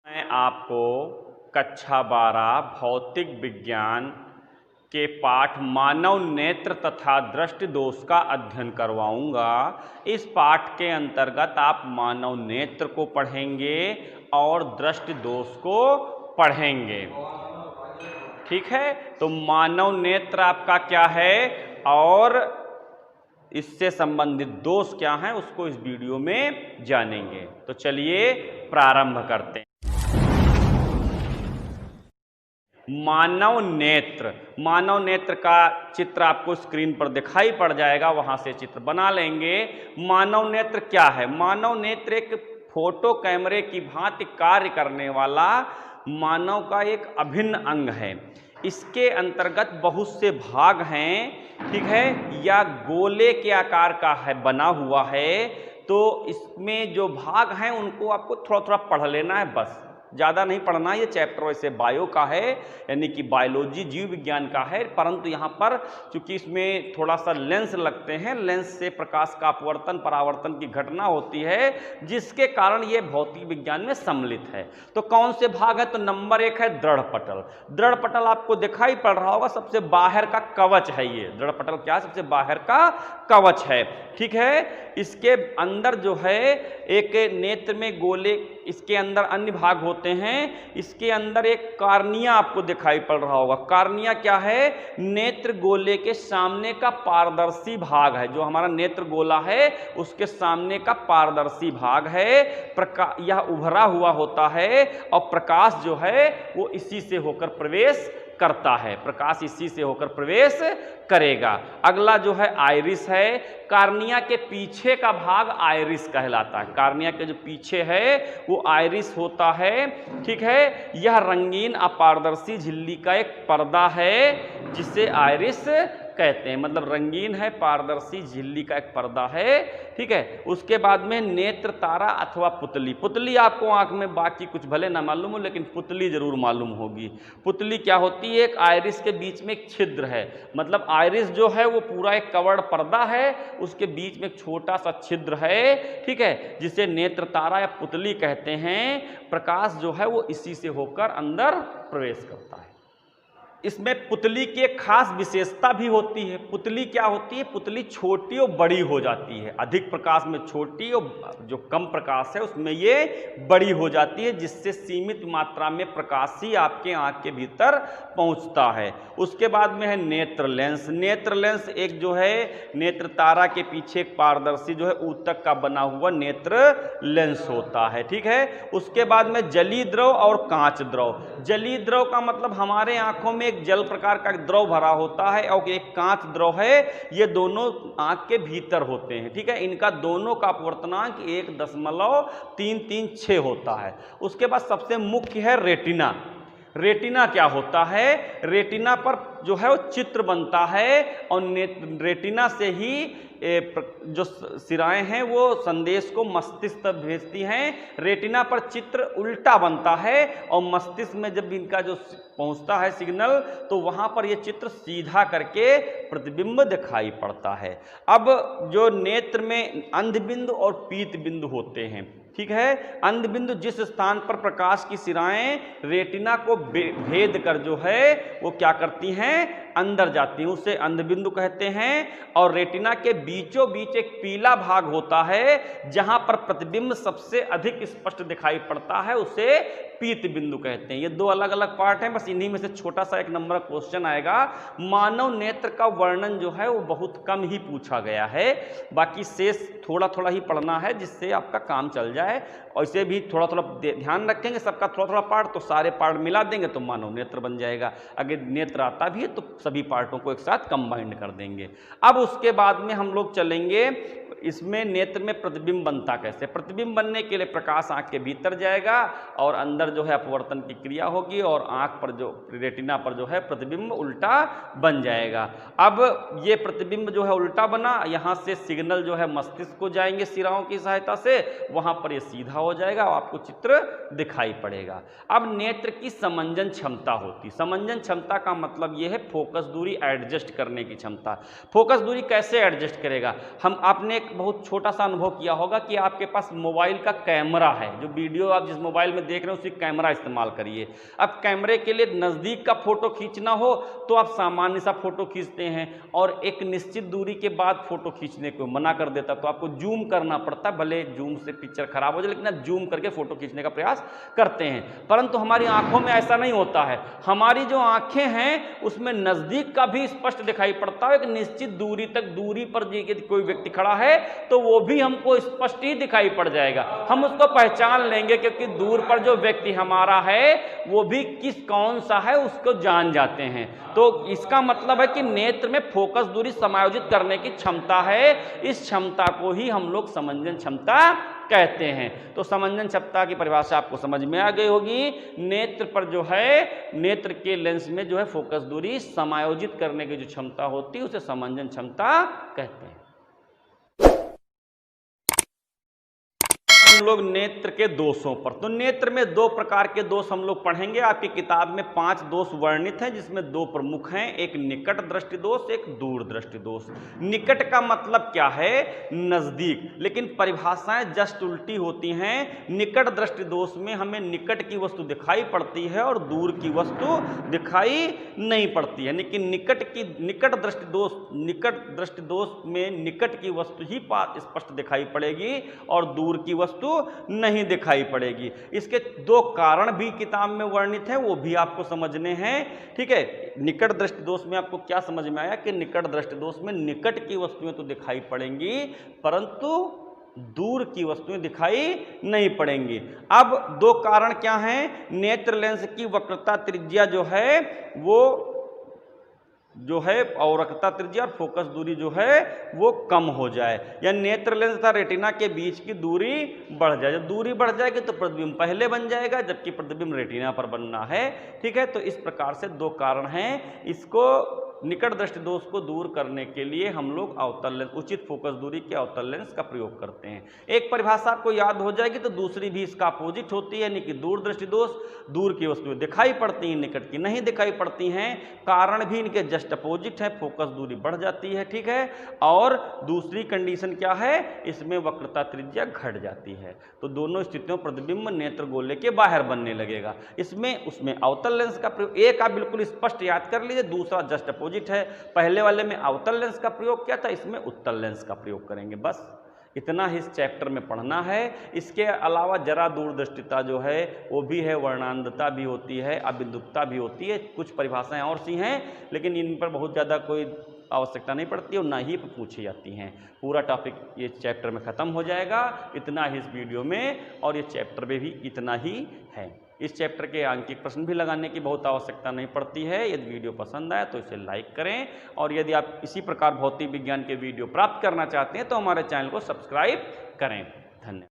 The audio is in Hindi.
मैं आपको कक्षा 12 भौतिक विज्ञान के पाठ मानव नेत्र तथा दृष्टि दोष का अध्ययन करवाऊंगा। इस पाठ के अंतर्गत आप मानव नेत्र को पढ़ेंगे और दृष्टि दोष को पढ़ेंगे। ठीक है, तो मानव नेत्र आपका क्या है और इससे संबंधित दोष क्या हैं उसको इस वीडियो में जानेंगे। तो चलिए प्रारंभ करते हैं। मानव नेत्र का चित्र आपको स्क्रीन पर दिखाई पड़ जाएगा, वहां से चित्र बना लेंगे। मानव नेत्र क्या है? मानव नेत्र एक फोटो कैमरे की भांति कार्य करने वाला मानव का एक अभिन्न अंग है। इसके अंतर्गत बहुत से भाग हैं, ठीक है, या गोले के आकार का है बना हुआ है। तो इसमें जो भाग हैं उनको आपको थोड़ा थोड़ा पढ़ लेना है, बस ज़्यादा नहीं पढ़ना। ये चैप्टर वैसे बायो का है, यानी कि बायोलॉजी जीव विज्ञान का है, परंतु यहाँ पर चूंकि इसमें थोड़ा सा लेंस लगते हैं, लेंस से प्रकाश का अपवर्तन परावर्तन की घटना होती है, जिसके कारण ये भौतिक विज्ञान में सम्मिलित है। तो कौन से भाग है? तो नंबर 1 है दृढ़ पटल। दृढ़ पटल आपको दिखाई पड़ रहा होगा, सबसे बाहर का कवच है ये। दृढ़ पटल क्या? सबसे बाहर का कवच है, ठीक है। इसके अंदर जो है एक नेत्र में गोले, इसके अंदर अन्य भाग होते हैं। इसके अंदर एक कार्निया आपको दिखाई पड़ रहा होगा। कार्निया क्या है? नेत्र गोले के सामने का पारदर्शी भाग है। जो हमारा नेत्र गोला है उसके सामने का पारदर्शी भाग है। यह उभरा हुआ होता है और प्रकाश जो है वो इसी से होकर प्रवेश करता है, प्रकाश इसी से होकर प्रवेश करेगा। अगला जो है आइरिस है। कार्निया के पीछे का भाग आइरिस कहलाता है। कार्निया के जो पीछे है वो आइरिस होता है, ठीक है। यह रंगीन अपारदर्शी झिल्ली का एक पर्दा है जिसे आइरिस कहते हैं, मतलब रंगीन है, पारदर्शी झिल्ली का एक पर्दा है, ठीक है। उसके बाद में नेत्र तारा अथवा पुतली। पुतली आपको आंख में बाकी कुछ भले ना मालूम हो, लेकिन पुतली जरूर मालूम होगी। पुतली क्या होती है? एक आइरिस के बीच में एक छिद्र है, मतलब आइरिस जो है वो पूरा एक कवर्ड पर्दा है, उसके बीच में एक छोटा सा छिद्र है, ठीक है, जिसे नेत्र तारा या पुतली कहते हैं। प्रकाश जो है वो इसी से होकर अंदर प्रवेश करता है। इसमें पुतली की एक खास विशेषता भी होती है। पुतली क्या होती है? पुतली छोटी और बड़ी हो जाती है। अधिक प्रकाश में छोटी और जो कम प्रकाश है उसमें ये बड़ी हो जाती है, जिससे सीमित मात्रा में प्रकाश ही आपके आंख के भीतर पहुंचता है। उसके बाद में है नेत्र लेंस। नेत्र लेंस एक जो है नेत्र तारा के पीछे एक पारदर्शी जो है ऊतक का बना हुआ नेत्र लेंस होता है, ठीक है। उसके बाद में जलीय द्रव और कांच द्रव। जलीय द्रव का मतलब हमारे आंखों में जल प्रकार का द्रव भरा होता है और एक कांच द्रव है। ये दोनों आंख के भीतर होते हैं, ठीक है। इनका दोनों का अपवर्तनांक 1.336 होता है। उसके बाद सबसे मुख्य है रेटिना। रेटिना क्या होता है? रेटिना पर जो है वो चित्र बनता है और रेटिना से ही जो सिराएं हैं वो संदेश को मस्तिष्क तक भेजती हैं। रेटिना पर चित्र उल्टा बनता है और मस्तिष्क में जब इनका जो पहुंचता है सिग्नल, तो वहां पर ये चित्र सीधा करके प्रतिबिंब दिखाई पड़ता है। अब जो नेत्र में अंध बिंदु और पीत बिंदु होते हैं, ठीक है। अंध बिंदु जिस स्थान पर प्रकाश की सिराएं रेटिना को भेद कर जो है वो क्या करती हैं? अंदर जाती हैं, उसे अंध बिंदु कहते हैं। और रेटिना के बीचों बीच एक पीला भाग होता है जहां पर प्रतिबिंब सबसे अधिक स्पष्ट दिखाई पड़ता है, उसे पीत बिंदु कहते हैं। ये दो अलग अलग पार्ट हैं, बस इन्हीं में से छोटा सा एक नंबर का क्वेश्चन आएगा। मानव नेत्र का वर्णन जो है वो बहुत कम ही पूछा गया है, बाकी शेष थोड़ा थोड़ा ही पढ़ना है जिससे आपका काम चल जाए। ऐसे भी थोड़ा थोड़ा ध्यान रखेंगे सबका थोड़ा थोड़ा पार्ट, तो सारे पार्ट मिला देंगे तो मानव नेत्र बन जाएगा। अगर नेत्र आता भी है तो सभी पार्टों को एक साथ कंबाइंड कर देंगे। अब उसके बाद में हम लोग चलेंगे इसमें नेत्र में प्रतिबिंब बनता कैसे। प्रतिबिंब बनने के लिए प्रकाश आंख के भीतर जाएगा और अंदर जो है अपवर्तन की क्रिया होगी और आंख पर जो रेटिना पर जो है प्रतिबिंब उल्टा बन जाएगा। अब ये प्रतिबिंब जो है उल्टा बना, यहाँ से सिग्नल जो है मस्तिष्क को जाएंगे सिराओं की सहायता से, वहां पर ये सीधा हो जाएगा और आपको चित्र दिखाई पड़ेगा। अब नेत्र की समंजन क्षमता होती। समंजन क्षमता का मतलब ये है फोकस दूरी एडजस्ट करने की क्षमता। फोकस दूरी कैसे एडजस्ट करेगा? हम आपने एक एक बहुत छोटा सा अनुभव किया होगा कि आपके पास मोबाइल का कैमरा है, जो वीडियो आप जिस मोबाइल में देख रहे हो उसी कैमरा इस्तेमाल करिए। अब कैमरे के लिए नज़दीक का फोटो खींचना हो तो आप सामान्य सा फोटो खींचते हैं और एक निश्चित दूरी के बाद फोटो खींचने को मना कर देता, तो आपको जूम करना पड़ता। भले जूम से पिक्चर खराब हो जाए लेकिन आप जूम करके फोटो खींचने का प्रयास करते हैं, परंतु हमारी आंखों में ऐसा नहीं होता है। हमारी जो आंखें हैं उसमें नज़दीक का भी स्पष्ट दिखाई पड़ता है, एक निश्चित दूरी तक, दूरी पर कोई व्यक्ति खड़ा है तो वो भी हमको स्पष्ट ही दिखाई पड़ जाएगा, हम उसको पहचान लेंगे, क्योंकि दूर पर जो व्यक्ति हमारा है वो भी कौन सा है उसको जान जाते हैं। तो इसका मतलब है कि नेत्र में फोकस दूरी समायोजित करने की क्षमता है, इस क्षमता को ही हम लोग समंजन क्षमता कहते हैं। तो समंजन क्षमता की परिभाषा आपको समझ में आ गई होगी। नेत्र पर जो है, नेत्र के लेंस में जो है फोकस दूरी समायोजित करने की जो क्षमता होती है उसे समंजन क्षमता कहते हैं। हम लोग नेत्र के दोषों पर, तो नेत्र में दो प्रकार के दोष हम लोग पढ़ेंगे। आपकी किताब में 5 दोष वर्णित हैं, जिसमें 2 प्रमुख हैं, एक निकट दृष्टि दोष, एक दूर दृष्टि दोष। निकट का मतलब क्या है? नजदीक, लेकिन परिभाषाएं जस्ट उल्टी होती हैं। निकट दृष्टि दोष में हमें निकट की वस्तु दिखाई पड़ती है और दूर की वस्तु दिखाई नहीं पड़ती है। लेकिन निकट दृष्टि दोष में निकट की वस्तु ही स्पष्ट दिखाई पड़ेगी और दूर की वस्तु नहीं दिखाई पड़ेगी। इसके 2 कारण भी किताब में वर्णित हैं, वो भी आपको समझने हैं। ठीक है, निकट दृष्टि दोष में आपको क्या समझ में आया कि निकट दृष्टि दोष में निकट की वस्तुएं तो दिखाई पड़ेंगी परंतु दूर की वस्तुएं दिखाई नहीं पड़ेंगी। अब 2 कारण क्या हैं? नेत्र लेंस की वक्रता त्रिज्या जो है और वक्रता त्रिज्या और फोकस दूरी जो है वो कम हो जाए, या नेत्र लेंस तथा रेटिना के बीच की दूरी बढ़ जाए। जब दूरी बढ़ जाएगी तो प्रतिबिंब पहले बन जाएगा, जबकि प्रतिबिंब रेटिना पर बनना है। ठीक है, तो इस प्रकार से 2 कारण हैं। इसको निकट दृष्टि दोष को दूर करने के लिए हम लोग अवतल लेंस, उचित फोकस दूरी के अवतल लेंस का प्रयोग करते हैं। एक परिभाषा आपको याद हो जाएगी तो दूसरी भी इसका अपोजिट होती है, यानी कि दूर दृष्टि दोष, दूर की वस्तुएं दिखाई पड़ती हैं, निकट की नहीं दिखाई पड़ती हैं। कारण भी इनके जस्ट अपोजिट है, फोकस दूरी बढ़ जाती है। ठीक है, और दूसरी कंडीशन क्या है? इसमें वक्रता त्रिज्या घट जाती है। तो दोनों स्थितियों प्रतिबिंब नेत्र गोले के बाहर बनने लगेगा। उसमें अवतल लेंस का प्रयोग, एक आप बिल्कुल स्पष्ट याद कर लीजिए, दूसरा जस्ट अपोजिट है। पहले वाले में अवतल लेंस का प्रयोग किया था, इसमें उत्तल लेंस का प्रयोग करेंगे। बस इतना ही इस चैप्टर में पढ़ना है। इसके अलावा जरा दूरदृष्टिता जो है वो भी है, वर्णांधता भी होती है, अबिंदुकता भी होती है, कुछ परिभाषाएं और सी हैं, लेकिन इन पर बहुत ज़्यादा कोई आवश्यकता नहीं पड़ती और ना ही पूछी जाती हैं। पूरा टॉपिक ये चैप्टर में ख़त्म हो जाएगा। इतना ही इस वीडियो में, और ये चैप्टर में भी इतना ही है। इस चैप्टर के आंकिक प्रश्न भी लगाने की बहुत आवश्यकता नहीं पड़ती है। यदि वीडियो पसंद आए तो इसे लाइक करें, और यदि आप इसी प्रकार भौतिक विज्ञान के वीडियो प्राप्त करना चाहते हैं तो हमारे चैनल को सब्सक्राइब करें। धन्यवाद।